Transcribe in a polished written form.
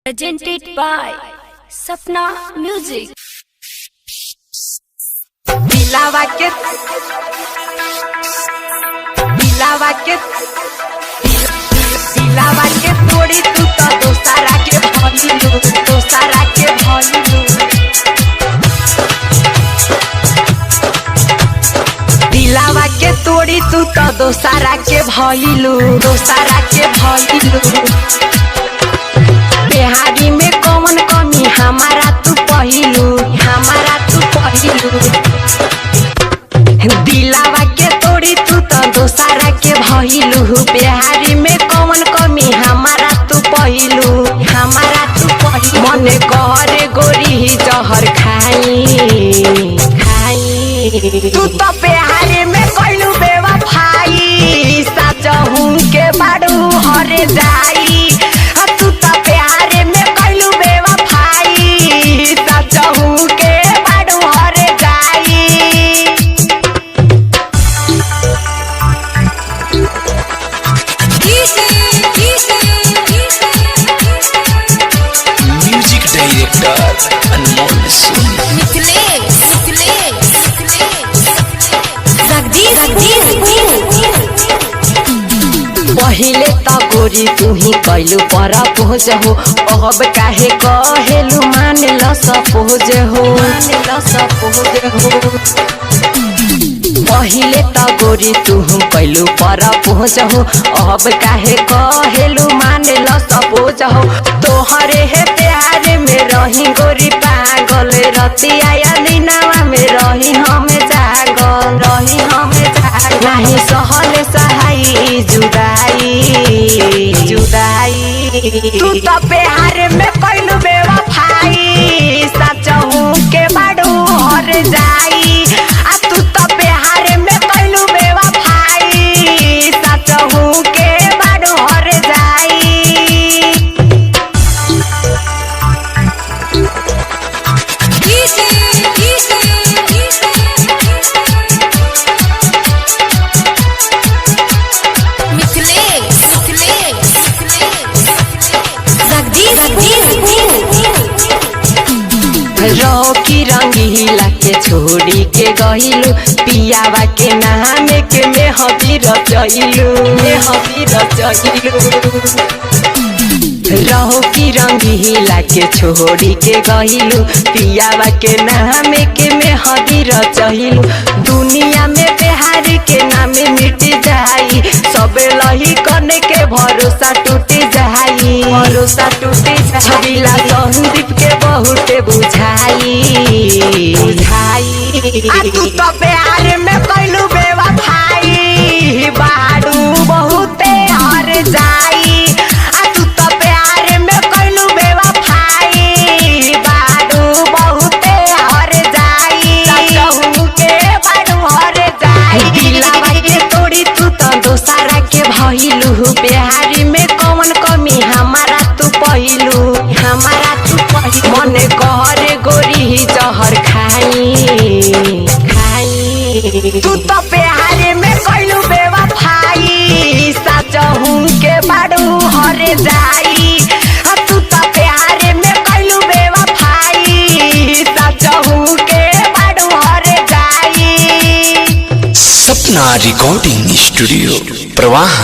presented by Sapna Music। दिलावा के तोड़ी तू तो दोसारा के भइलू दिलावा के तोड़ी तू तो दोसारा के भइलू बिहारी में कौन कमी हमारा तू पहिलू दिलावा के तोड़ी तू तो दोसारा के भइलू बिहारी में कौन कमी हमारा तू पहिलू मने करे गोरी जहर खाई तू तो बिहारी में कइलू बेवफाई सचहू के बाड़ू हरे जाई तू तो बिहारी में कइलू बेवफाई सचहू के बाड़ू हरे जाई। म्यूजिक डायरेक्टर अनमोल सुन पहिले त गोरी तू ही कैलू पर पहुँच हो अब काहे कहेलू मान ल सपोज हो पहिले त गोरी तू कैलू पर पहुँच हो अब काहे कहेलू मान ल सपोज हो तोहरे है प्यार में रही गोरी पागल रतिया दिनावा में रही हमें जागल नहीं सहल सहाई जुदाई तू तो बिहार में कैलू बेवफाई सचहू के बाड़ू हर जाई तू तो बिहार में कैलू बेवफाई सचहू के बाड़ू हर जाई। रौकी रंगीला के छोड़ी के गइलू पियावा के नाम के मेहदी रचइलू रौकी रंगीला के छोड़ी के गइलू पियावा के नाम के मेहदी रचइलू दुनिया में बिहार के नाम मिट जाई सब लही करने के भरोसा टूट जाई छबिला संदीप के बहुत बुझाई तू तो बिहार में कैलू बेवफाई बाड़ू बहुते हर जाई तू तो बिहार में कैलू बेवफाई बाड़ू बहुते हर जाई के बाड़ू हर जाई दिलावा के तोड़ी तू तो दोसारा के भइलू बिहारी में कौन कमी हमारा तू पहिलू मने करे गोरी जहर खाई तू तो बिहारी में कैलू बेवफाई सचहू के बाड़ू हरे जाई तू तो बिहारी में कैलू बेवफाई सचहू के बाड़ू हरे जाई। सपना रिकॉर्डिंग स्टूडियो प्रवाह।